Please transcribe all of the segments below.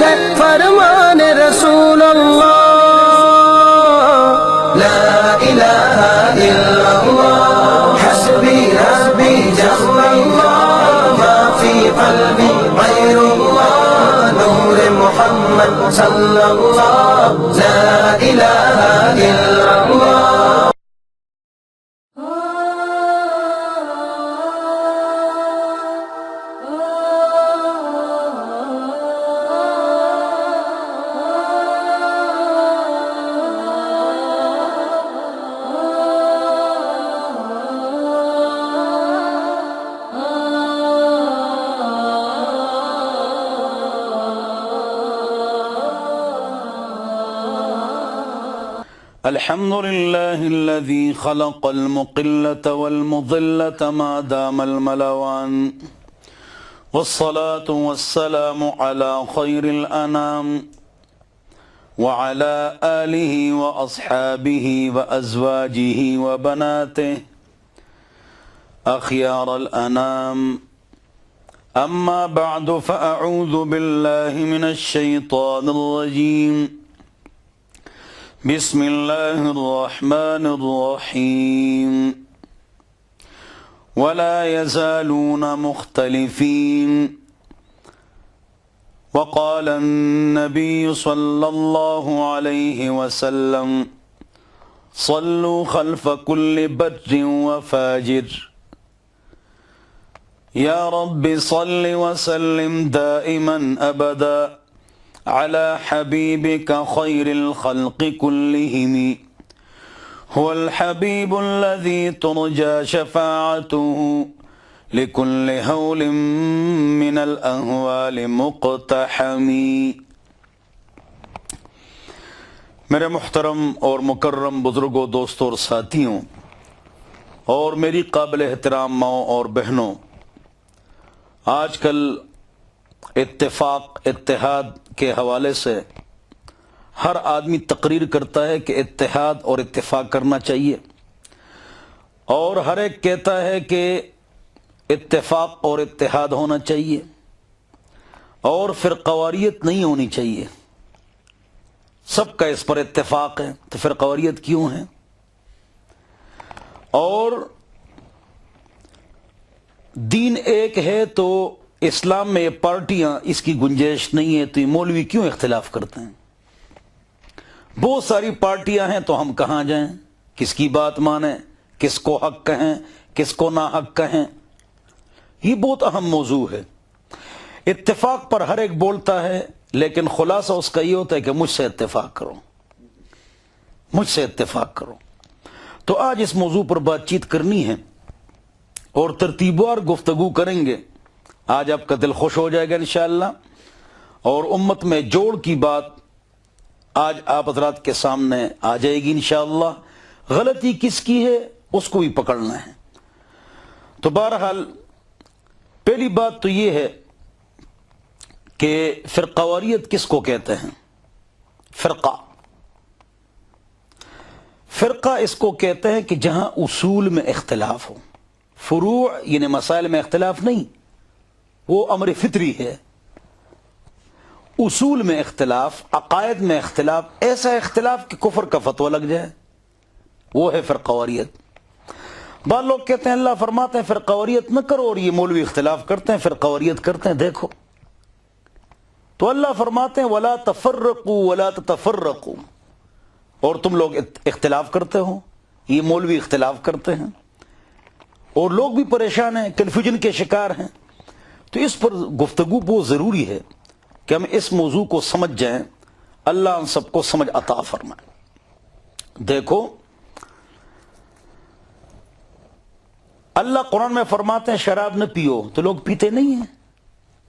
ہے فرمان رسول اللہ. لا الہ الا اللہ حسبی ربی جل اللہ ما فی قلبی غیر اللہ نور محمد صلی اللہ. لا الہ الا اللہ. الحمد لله الذي خلق المقلة والمضلة ما دام الملوان والصلاة والسلام على خير الأنام وعلى آله وأصحابه وأزواجه وبناته أخيار الأنام. أما بعد فأعوذ بالله من الشيطان الرجيم. بسم الله الرحمن الرحيم. ولا يزالون مختلفين. وقال النبي صلى الله عليه وسلم صلوا خلف كل بر وفاجر. يا رب صل وسلم دائما أبدا على حبيبك خير الخلق كلهم هو الحبيب الذي ترجى شفاعته لكل هول من الأهوال مقتحم. میرے محترم اور مکرم بزرگوں، دوستوں اور ساتھیوں، اور میری قابل احترام ماؤں اور بہنوں، آج کل اتفاق اتحاد کے حوالے سے ہر آدمی تقریر کرتا ہے کہ اتحاد اور اتفاق کرنا چاہیے، اور ہر ایک کہتا ہے کہ اتفاق اور اتحاد ہونا چاہیے اور فرقواریت نہیں ہونی چاہیے. سب کا اس پر اتفاق ہے تو فرقواریت کیوں ہے؟ اور دین ایک ہے تو اسلام میں یہ پارٹیاں اس کی گنجائش نہیں ہے، تو یہ مولوی کیوں اختلاف کرتے ہیں؟ بہت ساری پارٹیاں ہیں تو ہم کہاں جائیں؟ کس کی بات مانیں؟ کس کو حق کہیں؟ کس کو نا حق کہیں؟ یہ بہت اہم موضوع ہے. اتفاق پر ہر ایک بولتا ہے، لیکن خلاصہ اس کا یہ ہوتا ہے کہ مجھ سے اتفاق کرو، مجھ سے اتفاق کرو. تو آج اس موضوع پر بات چیت کرنی ہے اور ترتیبوار گفتگو کریں گے. آج آپ کا دل خوش ہو جائے گا انشاءاللہ، اور امت میں جوڑ کی بات آج آپ حضرات کے سامنے آ جائے گی انشاءاللہ. غلطی کس کی ہے اس کو بھی پکڑنا ہے. تو بہرحال پہلی بات تو یہ ہے کہ فرقواریت کس کو کہتے ہیں؟ فرقہ اس کو کہتے ہیں کہ جہاں اصول میں اختلاف ہو. فروع یعنی مسائل میں اختلاف نہیں، وہ امر فطری ہے. اصول میں اختلاف، عقائد میں اختلاف، ایسا اختلاف کہ کفر کا فتویٰ لگ جائے، وہ ہے فرقواریت. بعض لوگ کہتے ہیں اللہ فرماتے ہیں فرقواریت نہ کرو، اور یہ مولوی اختلاف کرتے ہیں فرقواریت کرتے ہیں. دیکھو تو اللہ فرماتے ہیں وَلَا تَفَرَّقُوا وَلَا تَتَفَرَّقُوا، اور تم لوگ اختلاف کرتے ہو، یہ مولوی اختلاف کرتے ہیں، اور لوگ بھی پریشان ہیں، کنفیوژن کے شکار ہیں. تو اس پر گفتگو بہت ضروری ہے کہ ہم اس موضوع کو سمجھ جائیں. اللہ ہم سب کو سمجھ عطا فرمائے. دیکھو اللہ قرآن میں فرماتے ہیں شراب نہ پیو، تو لوگ پیتے نہیں ہیں.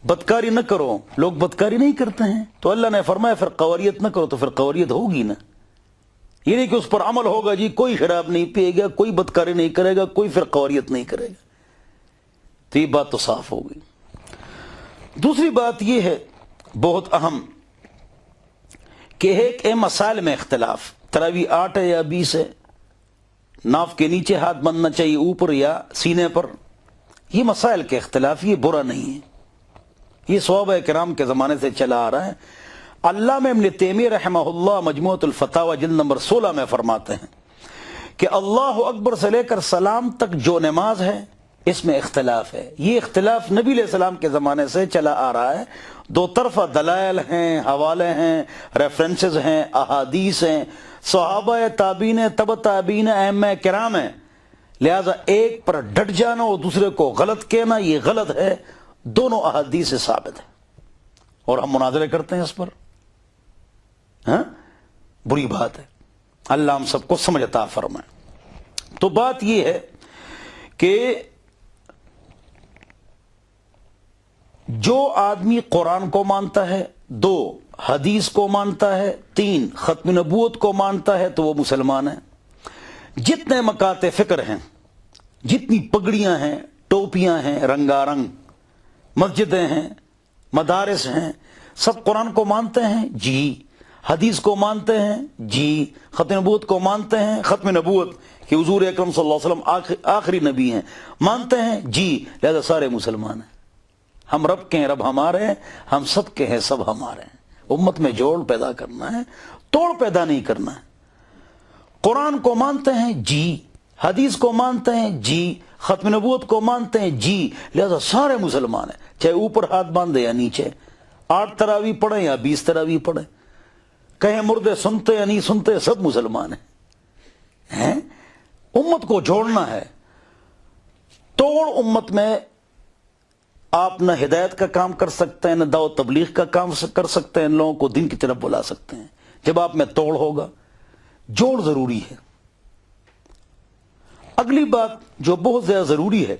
بدکاری نہ کرو، لوگ بدکاری نہیں کرتے ہیں. تو اللہ نے فرمایا فرقواریت نہ کرو، تو فرقواریت ہوگی نا. یہ نہیں کہ اس پر عمل ہوگا، جی کوئی شراب نہیں پیے گا، کوئی بدکاری نہیں کرے گا، کوئی فرقواریت نہیں کرے گا. تو یہ بات تو صاف ہو گئی. دوسری بات یہ ہے بہت اہم کہ ایک مسائل میں اختلاف، تراویح 8 ہے یا 20 ہے، ناف کے نیچے ہاتھ بندنا چاہیے اوپر یا سینے پر، یہ مسائل کے اختلاف، یہ برا نہیں ہے. یہ صحابہ کرام کے زمانے سے چلا آ رہا ہے۔ علامہ ابن تیمیہ رحمہ اللہ مجموعۃ الفتاوی جلد نمبر 16 میں فرماتے ہیں کہ اللہ اکبر سے لے کر سلام تک جو نماز ہے اس میں اختلاف ہے۔ یہ اختلاف نبی علیہ السلام کے زمانے سے چلا آ رہا ہے، دو طرفہ دلائل ہیں، حوالے ہیں، ریفرنسز ہیں، احادیث ہیں، صحابہ تابعین، تبع تابعین، ائمہ کرام ہیں، لہذا ایک پر ڈٹ جانا اور دوسرے کو غلط کہنا یہ غلط ہے۔ دونوں احادیث سے ثابت ہے اور ہم مناظرے کرتے ہیں اس پر، ہاں بری بات ہے۔ اللہ ہم سب کو سمجھ عطا فرمائے۔ تو بات یہ ہے کہ جو آدمی قرآن کو مانتا ہے، 2 حدیث کو مانتا ہے، 3 ختم نبوت کو مانتا ہے تو وہ مسلمان ہے۔ جتنے مکاتب فکر ہیں، جتنی پگڑیاں ہیں، ٹوپیاں ہیں رنگا رنگ، مسجدیں ہیں، مدارس ہیں، سب قرآن کو مانتے ہیں جی، حدیث کو مانتے ہیں جی، ختم نبوت کو مانتے ہیں، ختم نبوت کہ حضور اکرم صلی اللہ علیہ وسلم آخری نبی ہیں مانتے ہیں جی، لہذا سارے مسلمان ہیں۔ ہم رب کے ہیں، رب ہمارے ہیں، ہم سب کے ہیں، سب ہمارے ہیں۔ امت میں جوڑ پیدا کرنا ہے، توڑ پیدا نہیں کرنا ہے۔ قرآن کو مانتے ہیں جی، حدیث کو مانتے ہیں جی، ختم نبوت کو مانتے ہیں جی، لہذا سارے مسلمان ہیں، چاہے اوپر ہاتھ باندھے یا نیچے، 8 تراویح پڑھیں یا 20 تراویح پڑھیں، کہیں مردے سنتے یا نہیں سنتے، سب مسلمان ہیں۔ امت کو جوڑنا ہے۔ توڑ امت میں آپ نہ ہدایت کا کام کر سکتے ہیں، نہ دعوت تبلیغ کا کام کر سکتے ہیں، لوگوں کو دین کی طرف بلا سکتے ہیں۔ جب آپ میں توڑ ہوگا، جوڑ ضروری ہے۔ اگلی بات جو بہت زیادہ ضروری ہے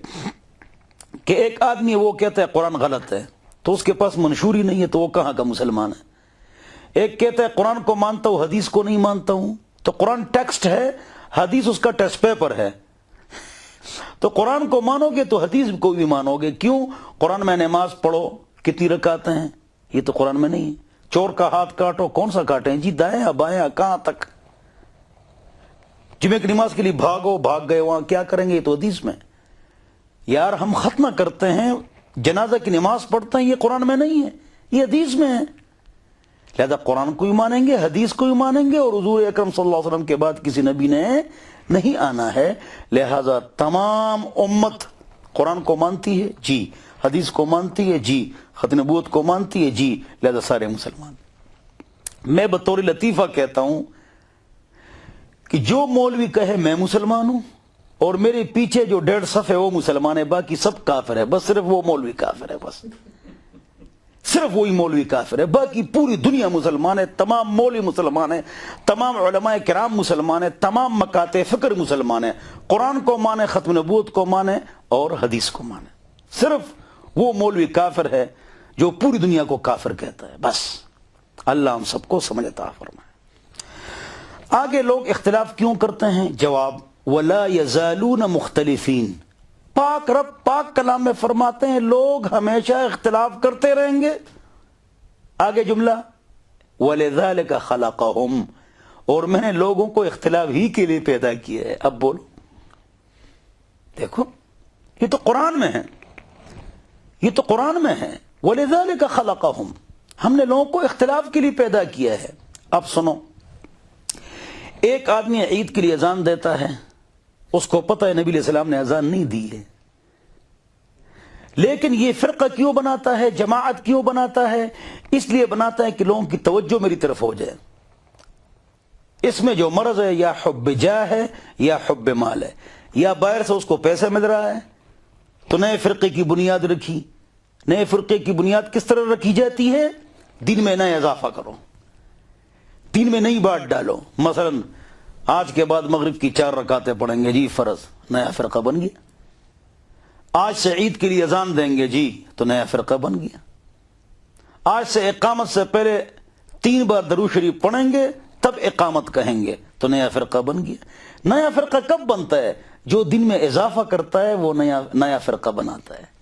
کہ ایک آدمی وہ کہتا ہے قرآن غلط ہے تو اس کے پاس منشوری نہیں ہے تو وہ کہاں کا مسلمان ہے۔ ایک کہتا ہے قرآن کو مانتا ہوں، حدیث کو نہیں مانتا ہوں، تو قرآن ٹیکسٹ ہے، حدیث اس کا ٹیسٹ پیپر ہے۔ تو قرآن کو مانو گے تو حدیث کو بھی مانو گے۔ کیوں؟ قرآن میں نماز پڑھو کتنی رکعتیں ہیں، یہ تو قرآن میں نہیں ہے۔ چور کا ہاتھ کاٹو، کون سا کاٹیں جی، دائیں یا بائیں، کہاں تک؟ جمعہ کی نماز کے لیے بھاگو، بھاگ گئے، وہاں کیا کریں گے، یہ تو حدیث میں۔ یار ہم ختمہ کرتے ہیں، جنازہ کی نماز پڑھتے ہیں، یہ قرآن میں نہیں ہے، یہ حدیث میں ہے۔ لہذا قرآن کو ہی مانیں گے، حدیث کو ہی مانیں گے، اور حضور اکرم صلی اللہ علیہ وسلم کے بعد کسی نبی نے نہیں آنا ہے۔ لہذا تمام امت قرآن کو مانتی ہے جی، حدیث کو مانتی ہے جی، ختم نبوت کو مانتی ہے جی، لہذا سارے مسلمان۔ میں بطور لطیفہ کہتا ہوں کہ جو مولوی کہے میں مسلمان ہوں اور میرے پیچھے جو 1.5 صف ہے وہ مسلمان ہے، باقی سب کافر ہے، بس صرف وہ مولوی کافر ہے، بس صرف وہی مولوی کافر ہے، باقی پوری دنیا مسلمان ہے، تمام مولوی مسلمان ہیں، تمام علماء کرام مسلمان ہیں، تمام مکاتب فکر مسلمان ہیں، قرآن کو مانے، ختم نبوت کو مانے اور حدیث کو مانے۔ صرف وہ مولوی کافر ہے جو پوری دنیا کو کافر کہتا ہے، بس۔ اللہ ہم سب کو سمجھ عطا فرمائے۔ آگے لوگ اختلاف کیوں کرتے ہیں؟ جواب: وَلَا يَزَالُونَ مُخْتَلِفِينَ۔ پاک رب پاک کلام میں فرماتے ہیں لوگ ہمیشہ اختلاف کرتے رہیں گے۔ آگے جملہ: وَلِذَلِكَ خَلَقَهُمْ، اور میں نے لوگوں کو اختلاف ہی کے لیے پیدا کیا ہے۔ اب بولو، دیکھو یہ تو قرآن میں ہے، یہ تو قرآن میں ہے، وَلِذَلِكَ خَلَقَهُمْ، ہم نے لوگوں کو اختلاف کے لیے پیدا کیا ہے۔ اب سنو، ایک آدمی عید کے لیے اذان دیتا ہے، اس کو پتہ ہے نبی علیہ السلام نے اذان نہیں دی ہے، لیکن یہ فرقہ کیوں بناتا ہے، جماعت کیوں بناتا ہے؟ اس لیے بناتا ہے کہ لوگوں کی توجہ میری طرف ہو جائے۔ اس میں جو مرض ہے یا حب جاہ ہے یا حب مال ہے، یا باہر سے اس کو پیسہ مل رہا ہے تو نئے فرقے کی بنیاد رکھی۔ نئے فرقے کی بنیاد کس طرح رکھی جاتی ہے؟ دین میں نیا اضافہ کرو، دین میں نئی بات ڈالو۔ مثلا آج کے بعد مغرب کی 4 رکعتیں پڑھیں گے جی، فرض، نیا فرقہ بن گیا۔ آج سے عید کے لیے اذان دیں گے جی، تو نیا فرقہ بن گیا۔ آج سے اقامت سے پہلے 3 بار درود شریف پڑھیں گے، تب اقامت کہیں گے، تو نیا فرقہ بن گیا۔ نیا فرقہ کب بنتا ہے؟ جو دن میں اضافہ کرتا ہے وہ نیا فرقہ بناتا ہے۔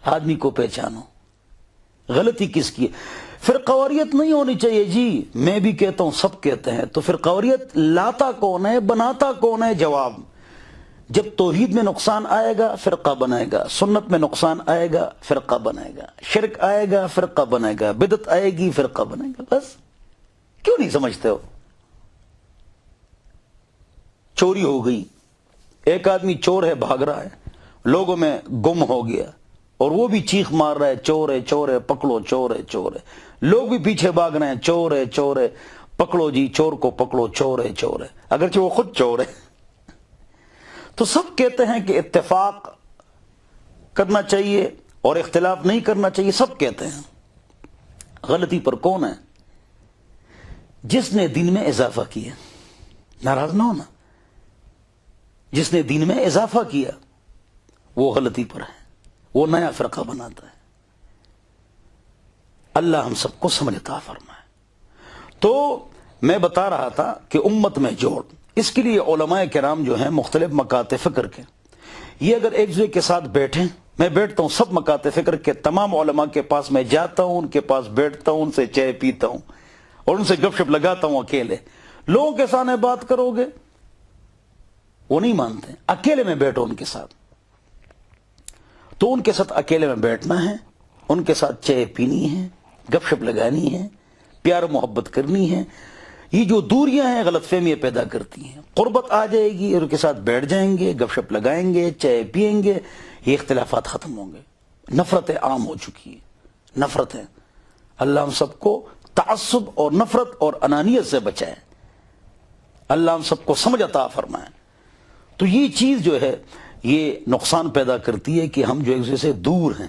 آدمی کو پہچانو، غلطی کس کی ہے؟ فرقواریت نہیں ہونی چاہیے جی، میں بھی کہتا ہوں، سب کہتے ہیں، تو فرقواریت لاتا کون ہے، بناتا کون ہے؟ جواب: جب توحید میں نقصان آئے گا فرقہ بنائے گا، سنت میں نقصان آئے گا فرقہ بنائے گا، شرک آئے گا فرقہ بنائے گا، بدعت آئے گی فرقہ بنائے گا۔ بس کیوں نہیں سمجھتے ہو؟ چوری ہو گئی، ایک آدمی چور ہے، بھاگ رہا ہے، لوگوں میں گم ہو گیا، اور وہ بھی چیخ مار رہا ہے چور ہے چور ہے، پکڑو چور ہے چور ہے، لوگ بھی پیچھے بھاگ رہے ہیں چور ہے چور ہے، پکڑو جی چور کو پکڑو، چور ہے چور ہے، اگرچہ وہ خود چور ہے۔ تو سب کہتے ہیں کہ اتفاق کرنا چاہیے اور اختلاف نہیں کرنا چاہیے، سب کہتے ہیں۔ غلطی پر کون ہے؟ جس نے دین میں اضافہ کیا، ناراض نہ ہونا، جس نے دین میں اضافہ کیا وہ غلطی پر ہے، وہ نیا فرقہ بناتا ہے۔ اللہ ہم سب کو سمجھ عطا فرمائے۔ تو میں بتا رہا تھا کہ امت میں جوڑ، اس کے لیے علماء کرام جو ہیں مختلف مکاتب فکر کے، یہ اگر ایک دوسرے کے ساتھ بیٹھیں، میں بیٹھتا ہوں سب مکاتب فکر کے تمام علماء کے پاس، میں جاتا ہوں ان کے پاس بیٹھتا ہوں، ان سے چائے پیتا ہوں اور ان سے گپ شپ لگاتا ہوں اکیلے۔ لوگوں کے سامنے بات کرو گے وہ نہیں مانتے، اکیلے میں بیٹھو ان کے ساتھ۔ تو ان کے ساتھ اکیلے میں بیٹھنا ہے، ان کے ساتھ چائے پینی ہے، گپ شپ لگانی ہے، پیار محبت کرنی ہے۔ یہ جو دوریاں ہیں غلط فہمیاں پیدا کرتی ہیں، قربت آ جائے گی، ان کے ساتھ بیٹھ جائیں گے، گپ شپ لگائیں گے، چائے پیئیں گے، یہ اختلافات ختم ہوں گے۔ نفرتیں عام ہو چکی ہیں، نفرتیں۔ اللہ ہم سب کو تعصب اور نفرت اور انانیت سے بچائے، اللہ ہم سب کو سمجھ عطا فرمائے۔ تو یہ چیز جو ہے یہ نقصان پیدا کرتی ہے کہ ہم جو ایک دوسرے سے دور ہیں،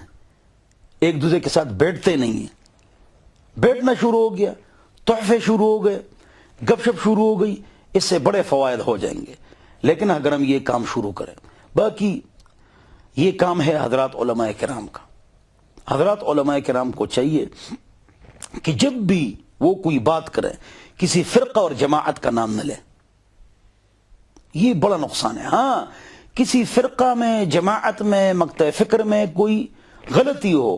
ایک دوسرے کے ساتھ بیٹھتے نہیں ہیں۔ بیٹھنا شروع ہو گیا، تحفے شروع ہو گئے، گپ شپ شروع ہو گئی، اس سے بڑے فوائد ہو جائیں گے۔ لیکن اگر ہم یہ کام شروع کریں، باقی یہ کام ہے حضرات علماء کرام کا۔ حضرات علماء کرام کو چاہیے کہ جب بھی وہ کوئی بات کریں کسی فرقہ اور جماعت کا نام نہ لے، یہ بڑا نقصان ہے۔ ہاں کسی فرقہ میں، جماعت میں، مکتب فکر میں کوئی غلطی ہو،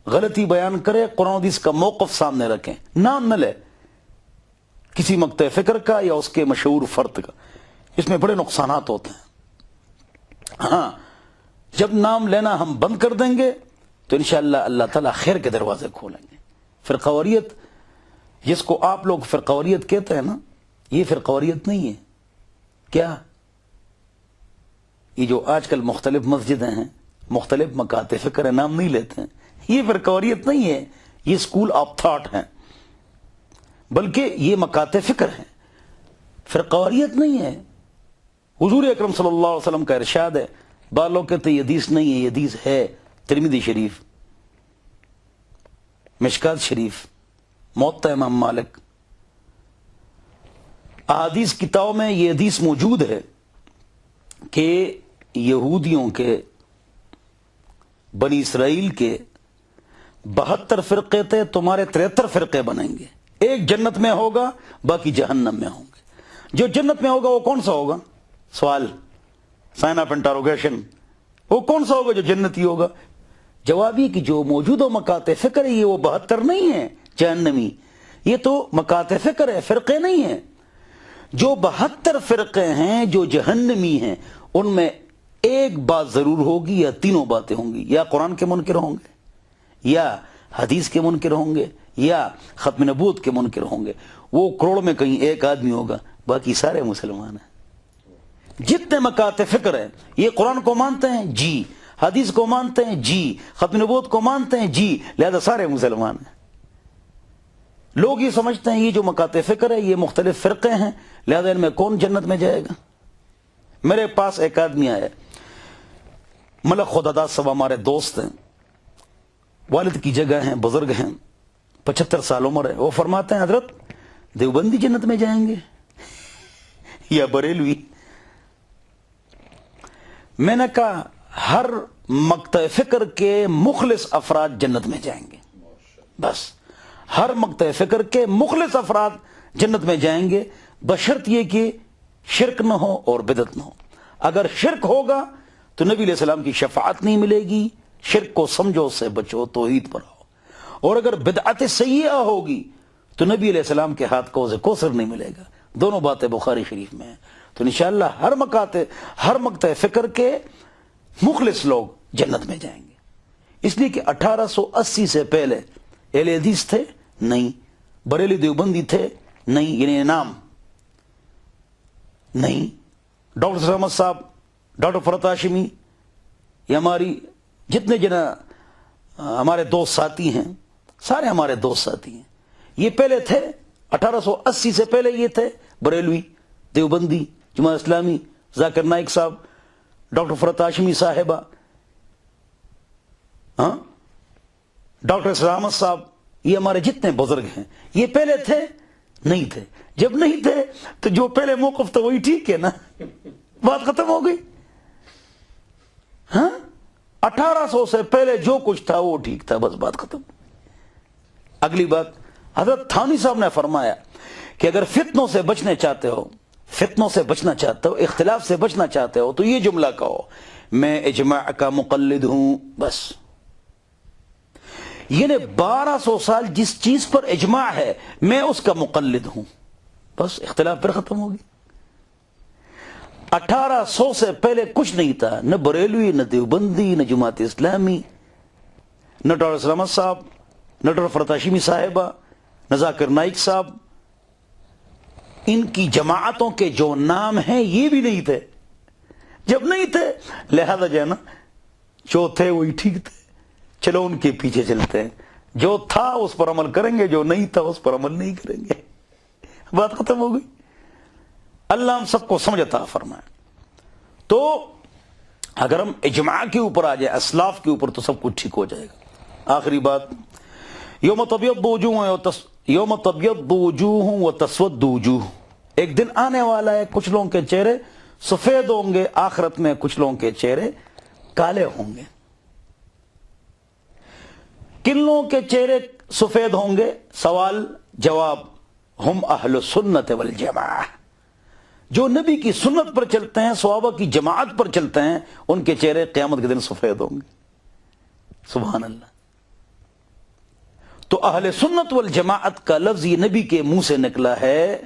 غلطی بیان کرے، قرآن حدیث کا موقف سامنے رکھیں، نام نہ لے کسی مکتب فکر کا یا اس کے مشہور فرد کا، اس میں بڑے نقصانات ہوتے ہیں۔ ہاں جب نام لینا ہم بند کر دیں گے تو انشاءاللہ اللہ تعالیٰ خیر کے دروازے کھولیں گے۔ فرقواریت جس کو آپ لوگ فرقواریت کہتے ہیں نا، یہ فرقواریت نہیں ہے۔ کیا یہ جو آج کل مختلف مسجدیں ہیں، مختلف مکاتب فکر ہیں، نام نہیں لیتے ہیں، یہ فرقواریت نہیں ہے، یہ اسکول آف تھاٹ ہیں، بلکہ یہ مکاتب فکر ہیں، فرقواریت نہیں ہے۔ حضور اکرم صلی اللہ علیہ وسلم کا ارشاد ہے، بعض لوگ کہتے ہیں یہ حدیث نہیں ہے، یہ حدیث ہے، ترمذی شریف، مشکات شریف، موطا امام مالک، احادیث کتابوں میں یہ حدیث موجود ہے کہ یہودیوں کے، بنی اسرائیل کے 72 فرقے تھے، تمہارے 73 فرقے بنیں گے، ایک جنت میں ہوگا باقی جہنم میں ہوں گے۔ جو جنت میں ہوگا وہ کون سا ہوگا؟ سوال، سائن آف انٹروگیشن، وہ کون سا ہوگا جو جنتی ہوگا؟ جواب یہ کہ جو موجودہ مکاتب فکر ہے یہ وہ 72 نہیں ہے جہنمی، یہ تو مکاتب فکر ہے، فرقے نہیں ہیں۔ جو 72 فرقے ہیں جو جہنمی ہیں، ان میں ایک بات ضرور ہوگی یا تینوں باتیں ہوں گی، یا قرآن کے منکر ہوں گے، یا حدیث کے منکر ہوں گے، یا ختم نبوت کے منکر ہوں گے۔ وہ کروڑ میں کہیں ایک آدمی ہوگا، باقی سارے مسلمان ہیں۔ جتنے مکاتب فکر ہیں یہ قرآن کو مانتے ہیں جی، حدیث کو مانتے ہیں جی، ختم نبوت کو مانتے ہیں جی، لہذا سارے مسلمان ہیں۔ لوگ یہ سمجھتے ہیں یہ جو مکاتب فکر ہے یہ مختلف فرقے ہیں، لہذا ان میں کون جنت میں جائے گا۔ میرے پاس ایک آدمی آیا، ملک خداداد صاحب ہمارے دوست ہیں، والد کی جگہ ہیں، بزرگ ہیں، 75 سال عمر ہے۔ وہ فرماتے ہیں حضرت دیوبندی جنت میں جائیں گے یا بریلوی؟ میں نے کہا ہر مکتب فکر کے مخلص افراد جنت میں جائیں گے، بس ہر مکتب فکر کے مخلص افراد جنت میں جائیں گے، بشرط یہ کہ شرک نہ ہو اور بدعت نہ ہو۔ اگر شرک ہوگا تو نبی علیہ السلام کی شفاعت نہیں ملے گی، شرک کو سمجھو، اس سے بچو، توحید پر آؤ۔ اور اگر بدعت سیئہ ہوگی تو نبی علیہ السلام کے ہاتھ کو کوثر نہیں ملے گا۔ دونوں باتیں بخاری شریف میں ہیں۔ تو انشاءاللہ ہر مقطع فکر کے مخلص لوگ جنت میں جائیں گے. اس لیے کہ 1880 سے پہلے اہل حدیث تھے نہیں, بریلی دیوبندی تھے نہیں, یعنی نام نہیں, ڈاکٹر سر احمد صاحب, ڈاکٹر فرات ہاشمی, یہ ہماری جتنے ہمارے دوست ساتھی ہیں, سارے ہمارے دوست ساتھی ہیں. یہ پہلے تھے 1880 سے پہلے یہ تھے بریلوی, دیوبندی, جماعت اسلامی, ذاکر نائک صاحب, ڈاکٹر فرات ہاشمی صاحبہ, ہاں, ڈاکٹر سر احمد صاحب, یہ ہمارے جتنے بزرگ ہیں یہ پہلے تھے نہیں تھے. جب نہیں تھے تو جو پہلے موقف تھا وہی ٹھیک ہے نا, بات ختم ہو گئی. ہاں, 1800 سے پہلے جو کچھ تھا وہ ٹھیک تھا, بس بات ختم. اگلی بات, حضرت تھانوی صاحب نے فرمایا کہ اگر فتنوں سے بچنے چاہتے ہو, فتنوں سے بچنا چاہتے ہو, اختلاف سے بچنا چاہتے ہو, تو یہ جملہ کہو, میں اجماع کا مقلد ہوں. بس یعنی 1200 سال جس چیز پر اجماع ہے میں اس کا مقلد ہوں, بس اختلاف پھر ختم ہوگی. 1800 سے پہلے کچھ نہیں تھا, نہ بریلوی, نہ دیوبندی, نہ جماعت اسلامی, نہ ڈاکٹر سر احمد صاحب, نہ ڈاکٹر فرات ہاشمی صاحبہ, نہ ذاکر نائک صاحب. ان کی جماعتوں کے جو نام ہیں یہ بھی نہیں تھے. جب نہیں تھے لہذا جو ہے نا, جو تھے وہی ٹھیک تھے, چلو ان کے پیچھے چلتے ہیں. جو تھا اس پر عمل کریں گے, جو نہیں تھا اس پر عمل نہیں کریں گے. بات ختم ہو گئی. اللہ ہم سب کو سمجھ عطا فرمائے. تو اگر ہم اجماع کے اوپر آ جائے, اسلاف کے اوپر, تو سب کچھ ٹھیک ہو جائے گا. آخری بات, یوم تبیض وجوہ و تسود وجوہ. ایک دن آنے والا ہے کچھ لوگوں کے چہرے سفید ہوں گے, آخرت میں کچھ لوگوں کے چہرے کالے ہوں گے. کن لوگوں کے چہرے سفید ہوں گے؟ سوال جواب, ہم اہل سنت والجماعہ, جو نبی کی سنت پر چلتے ہیں, صحابہ کی جماعت پر چلتے ہیں, ان کے چہرے قیامت کے دن سفید ہوں گے. سبحان اللہ. تو اہل سنت والجماعت کا لفظ یہ نبی کے منہ سے نکلا ہے,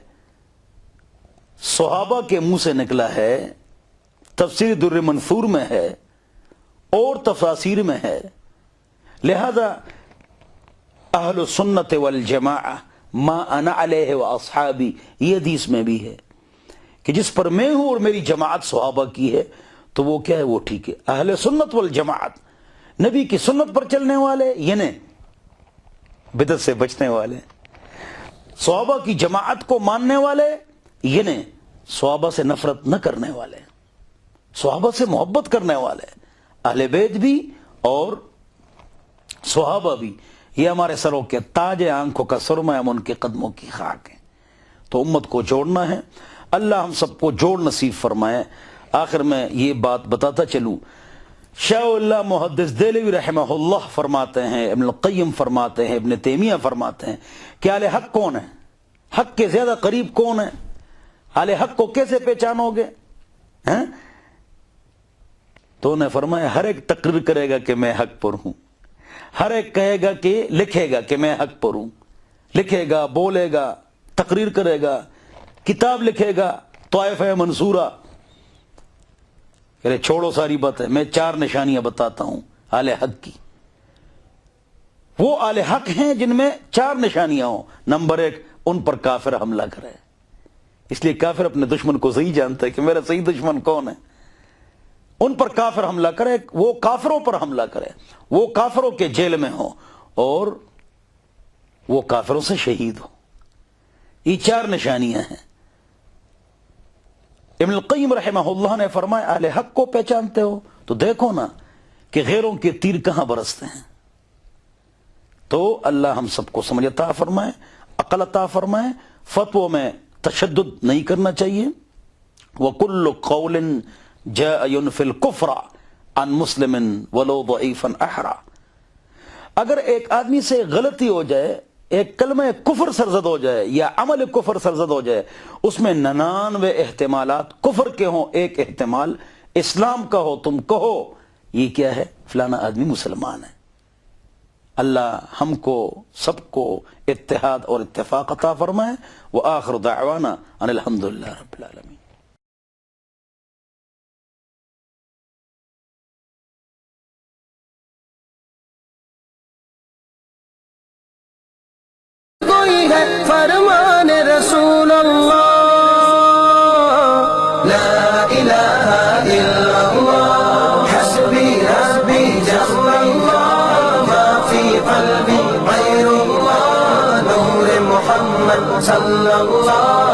صحابہ کے منہ سے نکلا ہے, تفسیر در منثور میں ہے اور تفاسیر میں ہے. لہذا اہل سنت والجماعہ ما انا علیہ و اصحابی, یہ حدیث میں بھی ہے کہ جس پر میں ہوں اور میری جماعت صحابہ کی ہے تو وہ کیا ہے, وہ ٹھیک ہے. اہل سنت والجماعت نبی کی سنت پر چلنے والے, یعنی بدعت سے بچنے والے, صحابہ کی جماعت کو ماننے والے, یعنی صحابہ سے نفرت نہ کرنے والے, صحابہ سے محبت کرنے والے. اہل بیت بھی اور صحابہ بھی یہ ہمارے سروں کے تاج, آنکھوں کا سرما, ہم ان کے قدموں کی خاک ہیں. تو امت کو جوڑنا ہے, اللہ ہم سب کو جوڑ نصیب فرمائے. آخر میں یہ بات بتاتا چلوں, شاہ اللہ محدث دہلوی رحمہ اللہ فرماتے ہیں, ابن القیم فرماتے ہیں, ابن تیمیہ فرماتے ہیں کہ اہل حق کون ہے, حق کے زیادہ قریب کون ہے, اہل حق کو کیسے پہچانو گے؟ تو انہیں فرمایا ہر ایک تقریر کرے گا کہ میں حق پر ہوں, ہر ایک کہے گا کہ لکھے گا کہ میں حق پر ہوں, لکھے گا, بولے گا, تقریر کرے گا, کتاب لکھے گا, طائفہ منصورہ. چھوڑو ساری بات ہے, میں 4 نشانیاں بتاتا ہوں اہل حق کی. وہ اہل حق ہیں جن میں 4 نشانیاں ہوں. نمبر 1, ان پر کافر حملہ کرے. اس لیے کافر اپنے دشمن کو صحیح جانتا ہے کہ میرا صحیح دشمن کون ہے. ان پر کافر حملہ کرے, وہ کافروں پر حملہ کرے, وہ کافروں کے جیل میں ہو اور وہ کافروں سے شہید ہو. یہ 4 نشانیاں ہیں. ابن القیم رحمہ اللہ نے فرمایا اہل حق کو پہچانتے ہو تو دیکھو نا کہ غیروں کے تیر کہاں برستے ہیں. تو اللہ ہم سب کو سمجھ عطا فرمائے, عقل عطا فرمائے. فتووں میں تشدد نہیں کرنا چاہیے. وَكُلُّ قَوْلٍ جَاءَ يُنْفِي الْكُفْرَ عَنْ مُسْلِمٍ وَلَوْ ضَعِيفًا أَحْرَى. اگر ایک آدمی سے غلطی ہو جائے, ایک کلمہ کفر سرزد ہو جائے یا عمل کفر سرزد ہو جائے, اس میں 99 احتمالات کفر کے ہوں, ایک احتمال اسلام کا ہو, تم کہو یہ کیا ہے, فلانا آدمی مسلمان ہے. اللہ ہم کو سب کو اتحاد اور اتفاق عطا فرمائے. وآخر دعوانا ان الحمدللہ رب العالمین. ہے فرمان رسول اللہ لا الہ الا اللہ حسبی ربی جل اللہ ما فی قلبی غیر اللہ نور محمد صلی اللہ